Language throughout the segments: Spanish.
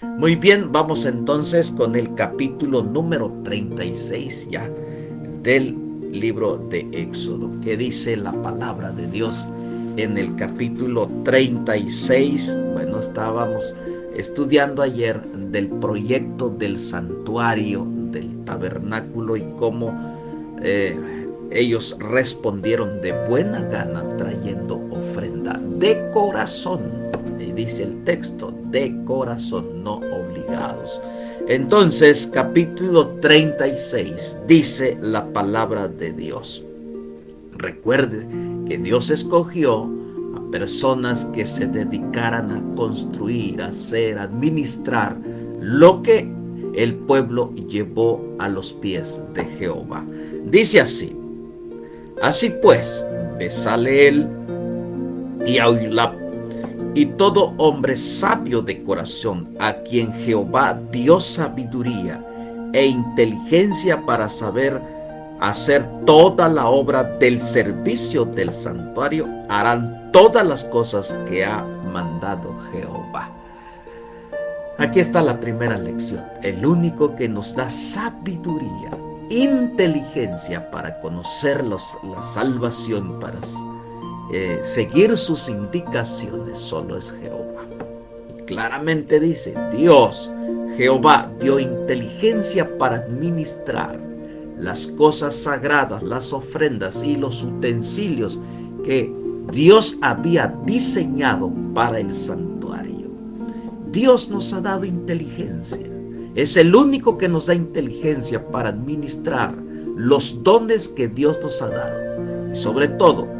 Muy bien, vamos entonces con el capítulo número 36 ya del libro de Éxodo, que dice la palabra de Dios en el capítulo 36. Bueno, estábamos estudiando ayer del proyecto del santuario, del tabernáculo y cómo ellos respondieron de buena gana trayendo ofrenda de corazón. Y dice el texto, de corazón, no obligados. Entonces, capítulo 36 dice la palabra de Dios. Recuerde que Dios escogió a personas que se dedicaran a construir, a hacer, a administrar lo que el pueblo llevó a los pies de Jehová. Dice así: así pues, Bezaleel y Aholiab y todo hombre sabio de corazón, a quien Jehová dio sabiduría e inteligencia para saber hacer toda la obra del servicio del santuario, harán todas las cosas que ha mandado Jehová. Aquí está la primera lección. El único que nos da sabiduría, inteligencia para conocer la salvación, para seguir sus indicaciones, solo es Jehová. Y claramente dice, Dios, Jehová, dio inteligencia para administrar las cosas sagradas, las ofrendas y los utensilios que Dios había diseñado para el santuario. Dios nos ha dado inteligencia. Es el único que nos da inteligencia para administrar los dones que Dios nos ha dado. Y sobre todo,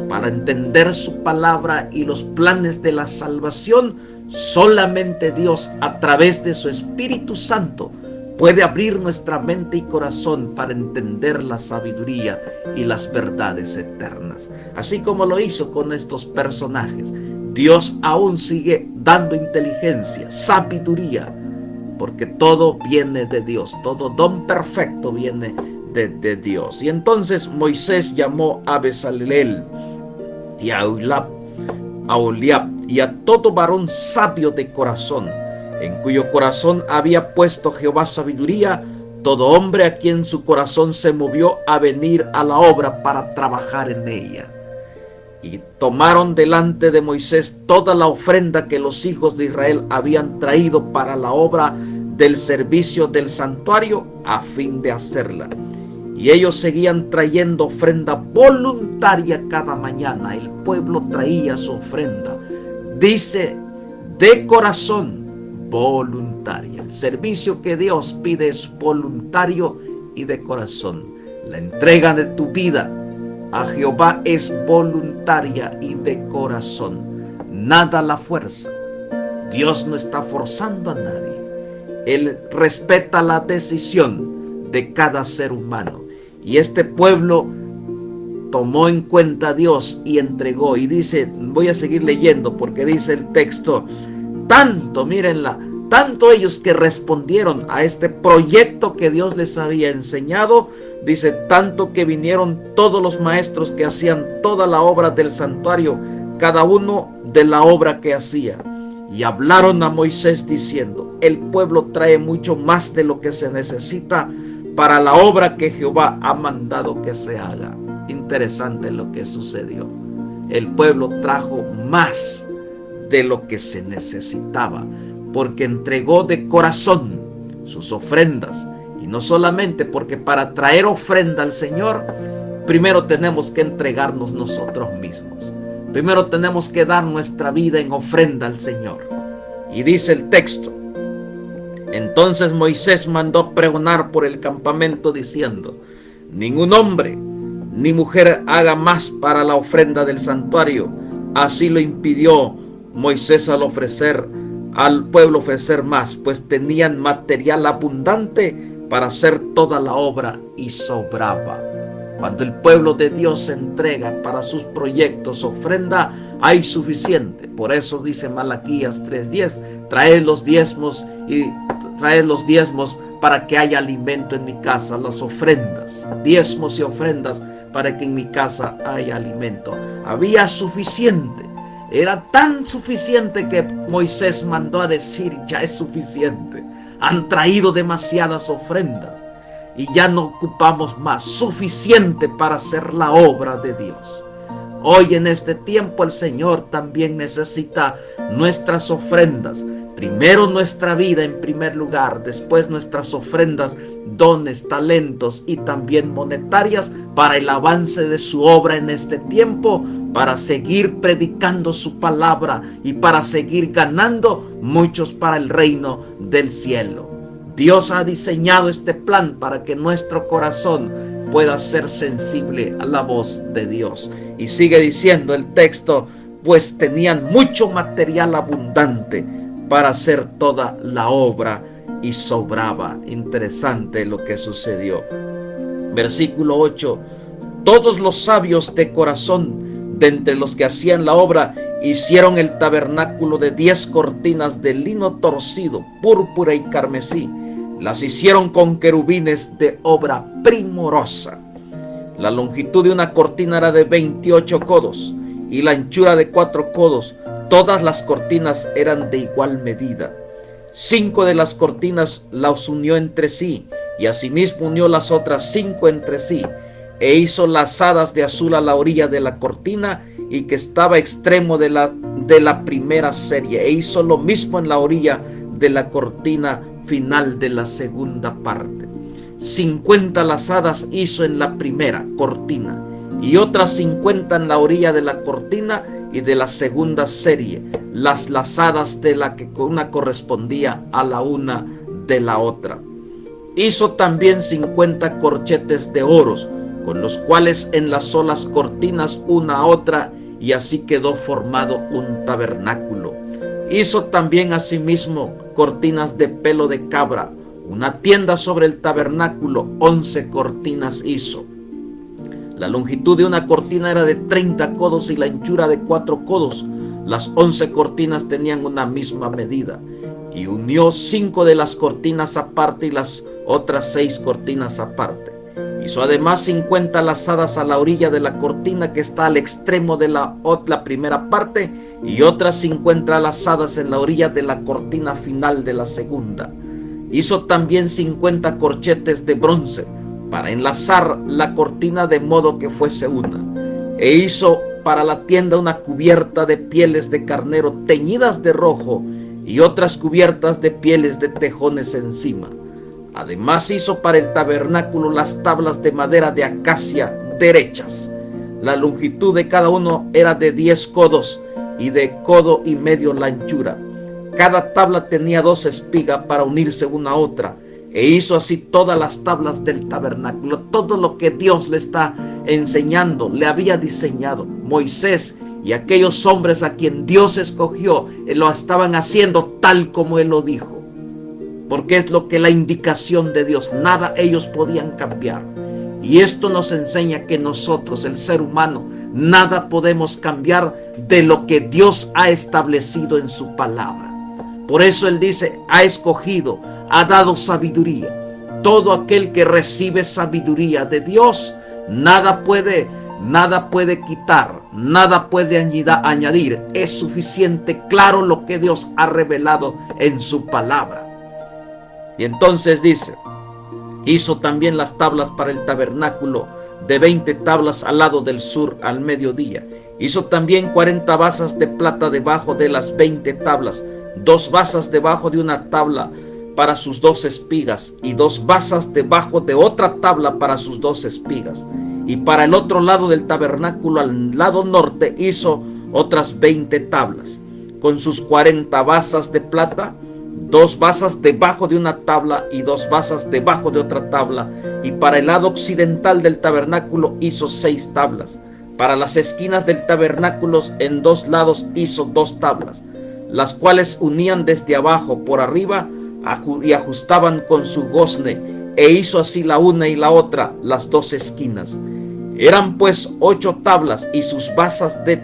para entender su palabra y los planes de la salvación, solamente Dios, a través de su Espíritu Santo, puede abrir nuestra mente y corazón para entender la sabiduría y las verdades eternas. Así como lo hizo con estos personajes, Dios aún sigue dando inteligencia, sabiduría, porque todo viene de Dios, todo don perfecto viene de Dios. Y entonces Moisés llamó a Bezaleel y a Aholiab y a todo varón sabio de corazón, en cuyo corazón había puesto Jehová sabiduría, todo hombre a quien su corazón se movió a venir a la obra para trabajar en ella. Y tomaron delante de Moisés toda la ofrenda que los hijos de Israel habían traído para la obra del servicio del santuario, a fin de hacerla. Y ellos seguían trayendo ofrenda voluntaria cada mañana. El pueblo traía su ofrenda, dice, de corazón, voluntaria. El servicio que Dios pide es voluntario y de corazón. La entrega de tu vida a Jehová es voluntaria y de corazón. Nada a la fuerza. Dios no está forzando a nadie. Él respeta la decisión de cada ser humano. Y este pueblo tomó en cuenta a Dios y entregó. Y dice, voy a seguir leyendo porque dice el texto, tanto ellos que respondieron a este proyecto que Dios les había enseñado, dice, tanto que vinieron todos los maestros que hacían toda la obra del santuario, cada uno de la obra que hacía. Y hablaron a Moisés diciendo, el pueblo trae mucho más de lo que se necesita para la obra que Jehová ha mandado que se haga. Interesante lo que sucedió. El pueblo trajo más de lo que se necesitaba, porque entregó de corazón sus ofrendas. Y no solamente porque para traer ofrenda al Señor, primero tenemos que entregarnos nosotros mismos. Primero tenemos que dar nuestra vida en ofrenda al Señor. Y dice el texto, entonces Moisés mandó pregonar por el campamento diciendo, ningún hombre ni mujer haga más para la ofrenda del santuario. Así lo impidió Moisés al pueblo ofrecer más, pues tenían material abundante para hacer toda la obra y sobraba. Cuando el pueblo de Dios se entrega para sus proyectos ofrenda, hay suficiente. Por eso dice Malaquías 3:10, traed los diezmos para que haya alimento en mi casa, las ofrendas, diezmos y ofrendas para que en mi casa haya alimento. Había suficiente. Era tan suficiente que Moisés mandó a decir: ya es suficiente. Han traído demasiadas ofrendas y ya no ocupamos más. Suficiente para hacer la obra de Dios. Hoy en este tiempo el Señor también necesita nuestras ofrendas. Primero nuestra vida en primer lugar, después nuestras ofrendas, dones, talentos y también monetarias para el avance de su obra en este tiempo, para seguir predicando su palabra y para seguir ganando muchos para el reino del cielo. Dios ha diseñado este plan para que nuestro corazón pueda ser sensible a la voz de Dios. Y sigue diciendo el texto: pues tenían mucho material abundante para hacer toda la obra y sobraba. Interesante lo que sucedió. Versículo 8: todos los sabios de corazón de entre los que hacían la obra hicieron el tabernáculo de 10 cortinas de lino torcido, púrpura y carmesí. Las hicieron con querubines de obra primorosa. La longitud de una cortina era de 28 codos y la anchura de 4 codos. Todas las cortinas eran de igual medida. 5 de las cortinas las unió entre sí, y asimismo unió las otras 5 entre sí, e hizo lazadas de azul a la orilla de la cortina y que estaba extremo de la primera serie, e hizo lo mismo en la orilla de la cortina final de la segunda parte. 50 lazadas hizo en la primera cortina y otras 50 en la orilla de la cortina y de la segunda serie, las lazadas de la que una correspondía a la una de la otra. Hizo también 50 corchetes de oros, con los cuales enlazó las cortinas una a otra, y así quedó formado un tabernáculo. Hizo también asimismo cortinas de pelo de cabra, una tienda sobre el tabernáculo. 11 cortinas hizo. La longitud de una cortina era de 30 codos y la anchura de 4 codos. Las 11 cortinas tenían una misma medida. Y unió 5 de las cortinas aparte y las otras 6 cortinas aparte. Hizo además 50 lazadas a la orilla de la cortina que está al extremo de la primera parte, y otras 50 lazadas en la orilla de la cortina final de la segunda. Hizo también 50 corchetes de bronce para enlazar la cortina de modo que fuese una. E hizo para la tienda una cubierta de pieles de carnero teñidas de rojo y otras cubiertas de pieles de tejones encima. Además hizo para el tabernáculo las tablas de madera de acacia derechas. La longitud de cada uno era de 10 codos y de codo y medio la anchura. Cada tabla tenía 2 espigas para unirse una a otra. E hizo así todas las tablas del tabernáculo. Todo lo que Dios le está enseñando, le había diseñado. Moisés y aquellos hombres a quien Dios escogió, lo estaban haciendo tal como Él lo dijo. Porque es lo que la indicación de Dios, nada ellos podían cambiar. Y esto nos enseña que nosotros, el ser humano, nada podemos cambiar de lo que Dios ha establecido en su palabra. Por eso Él dice: ha escogido, ha dado sabiduría. Todo aquel que recibe sabiduría de Dios, nada puede quitar, nada puede añadir. Es suficiente claro lo que Dios ha revelado en su palabra. Y entonces dice: hizo también las tablas para el tabernáculo, de 20 tablas al lado del sur al mediodía. Hizo también 40 basas de plata debajo de las 20 tablas, 2 basas debajo de una tabla para sus 2 espigas, y 2 basas debajo de otra tabla para sus 2 espigas. Y para el otro lado del tabernáculo, al lado norte, hizo otras 20 tablas, con sus 40 basas de plata, 2 basas debajo de una tabla y 2 basas debajo de otra tabla. Y para el lado occidental del tabernáculo hizo 6 tablas. Para las esquinas del tabernáculo en 2 lados hizo 2 tablas, las cuales unían desde abajo por arriba y ajustaban con su gozne, e hizo así la una y la otra, las 2 esquinas. Eran pues 8 tablas y sus basas de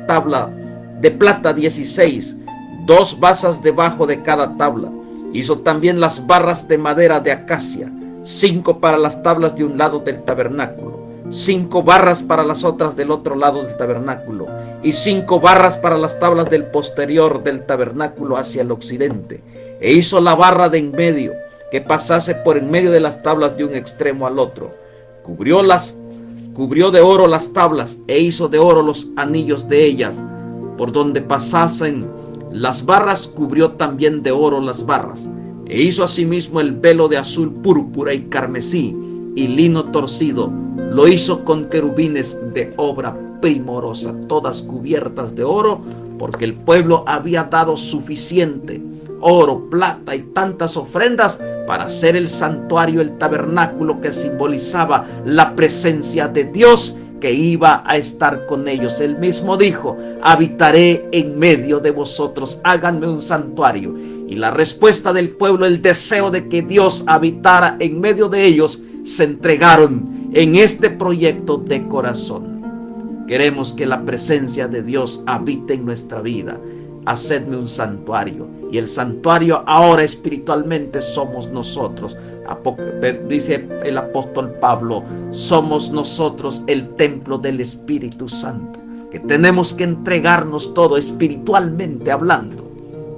plata 16, 2 basas debajo de cada tabla. Hizo también las barras de madera de acacia, 5 para las tablas de un lado del tabernáculo, 5 barras para las otras del otro lado del tabernáculo, y 5 barras para las tablas del posterior del tabernáculo hacia el occidente. E hizo la barra de en medio, que pasase por en medio de las tablas de un extremo al otro. Cubrió de oro las tablas, e hizo de oro los anillos de ellas. Por donde pasasen las barras, cubrió también de oro las barras. E hizo asimismo el velo de azul, púrpura y carmesí, y lino torcido. Lo hizo con querubines de obra primorosa, todas cubiertas de oro, porque el pueblo había dado suficiente oro, plata y tantas ofrendas para hacer el santuario, el tabernáculo, que simbolizaba la presencia de Dios que iba a estar con ellos. Él mismo dijo: habitaré en medio de vosotros, háganme un santuario. Y la respuesta del pueblo, el deseo de que Dios habitara en medio de ellos, se entregaron en este proyecto de corazón. Queremos que la presencia de Dios habite en nuestra vida. Hacedme un santuario. Y el santuario ahora espiritualmente somos nosotros. Dice el apóstol Pablo: somos nosotros el templo del Espíritu Santo, que tenemos que entregarnos todo espiritualmente hablando,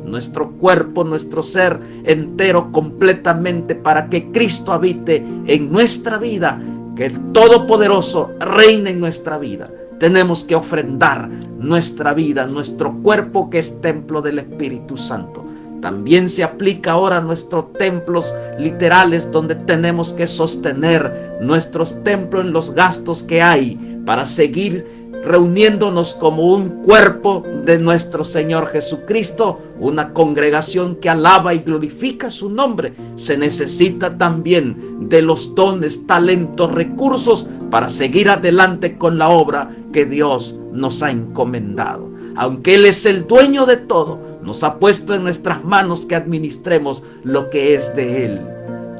nuestro cuerpo, nuestro ser entero, completamente, para que Cristo habite en nuestra vida, que el Todopoderoso reine en nuestra vida. Tenemos que ofrendar nuestra vida, nuestro cuerpo, que es templo del Espíritu Santo. También se aplica ahora a nuestros templos literales, donde tenemos que sostener nuestros templos en los gastos que hay para seguir reuniéndonos como un cuerpo de nuestro Señor Jesucristo, una congregación que alaba y glorifica su nombre. Se necesita también de los dones, talentos, recursos para seguir adelante con la obra que Dios nos ha encomendado. Aunque Él es el dueño de todo, nos ha puesto en nuestras manos que administremos lo que es de Él.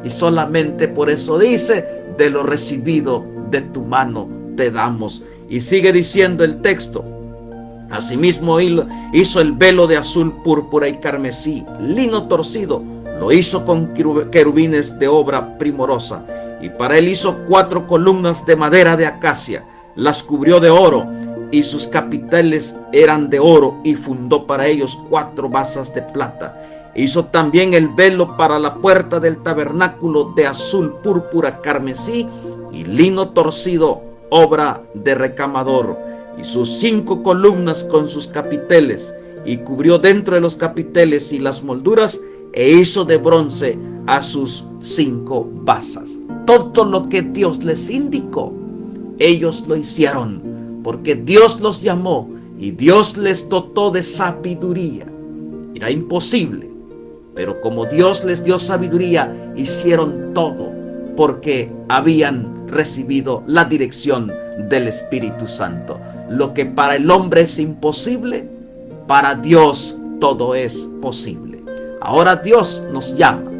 Y solamente por eso dice: de lo recibido de tu mano te damos. Y sigue diciendo el texto: asimismo hizo el velo de azul, púrpura y carmesí, lino torcido. Lo hizo con querubines de obra primorosa. Y para él hizo 4 columnas de madera de acacia. Las cubrió de oro, y sus capiteles eran de oro, y fundó para ellos 4 basas de plata. Hizo también el velo para la puerta del tabernáculo de azul, púrpura, carmesí y lino torcido, obra de recamador, y sus 5 columnas con sus capiteles, y cubrió dentro de los capiteles y las molduras, e hizo de bronce a sus 5 basas. Todo lo que Dios les indicó, ellos lo hicieron, porque Dios los llamó y Dios les dotó de sabiduría. Era imposible, pero como Dios les dio sabiduría, hicieron todo, porque habían recibido la dirección del Espíritu Santo. Lo que para el hombre es imposible, para Dios todo es posible. Ahora Dios nos llama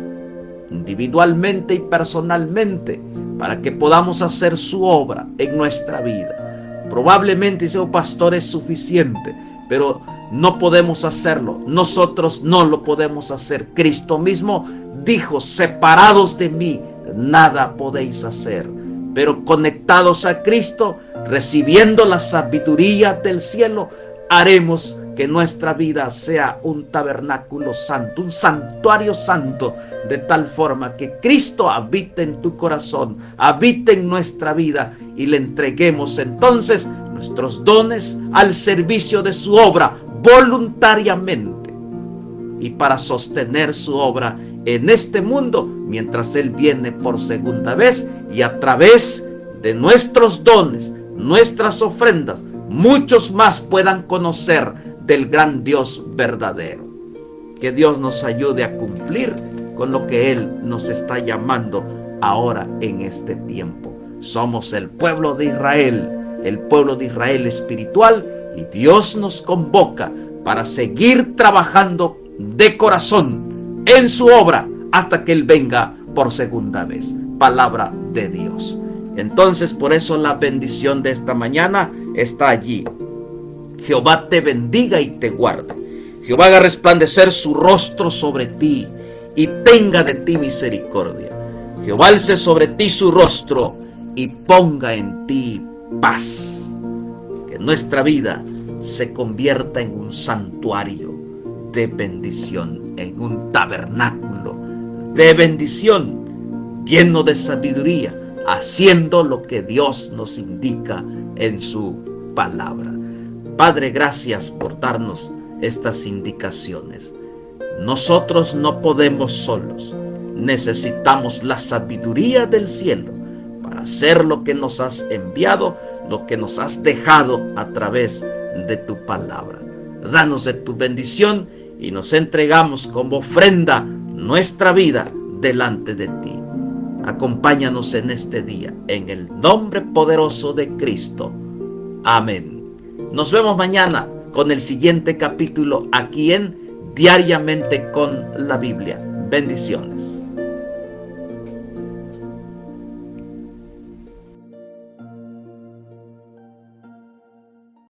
individualmente y personalmente para que podamos hacer su obra en nuestra vida. Probablemente, dice: pastor, es suficiente, pero no podemos hacerlo. Nosotros no lo podemos hacer. Cristo mismo dijo: separados de mí, nada podéis hacer. Pero conectados a Cristo, recibiendo la sabiduría del cielo, haremos que nuestra vida sea un tabernáculo santo, un santuario santo, de tal forma que Cristo habite en tu corazón, habite en nuestra vida, y le entreguemos entonces nuestros dones al servicio de su obra voluntariamente, y para sostener su obra en este mundo mientras Él viene por segunda vez, y a través de nuestros dones, nuestras ofrendas, muchos más puedan conocer del gran Dios verdadero. Que Dios nos ayude a cumplir con lo que Él nos está llamando ahora en este tiempo. Somos el pueblo de Israel espiritual, y Dios nos convoca para seguir trabajando de corazón en su obra hasta que Él venga por segunda vez. Palabra de Dios. Entonces, por eso la bendición de esta mañana está allí. Jehová te bendiga y te guarde. Jehová haga resplandecer su rostro sobre ti y tenga de ti misericordia. Jehová alce sobre ti su rostro y ponga en ti paz. Que nuestra vida se convierta en un santuario de bendición, en un tabernáculo de bendición, lleno de sabiduría, haciendo lo que Dios nos indica en su palabra. Padre, gracias por darnos estas indicaciones. Nosotros no podemos solos. Necesitamos la sabiduría del cielo para hacer lo que nos has enviado, lo que nos has dejado a través de tu palabra. Danos de tu bendición y nos entregamos como ofrenda nuestra vida delante de ti. Acompáñanos en este día, en el nombre poderoso de Cristo. Amén. Nos vemos mañana con el siguiente capítulo aquí en Diariamente con la Biblia. Bendiciones.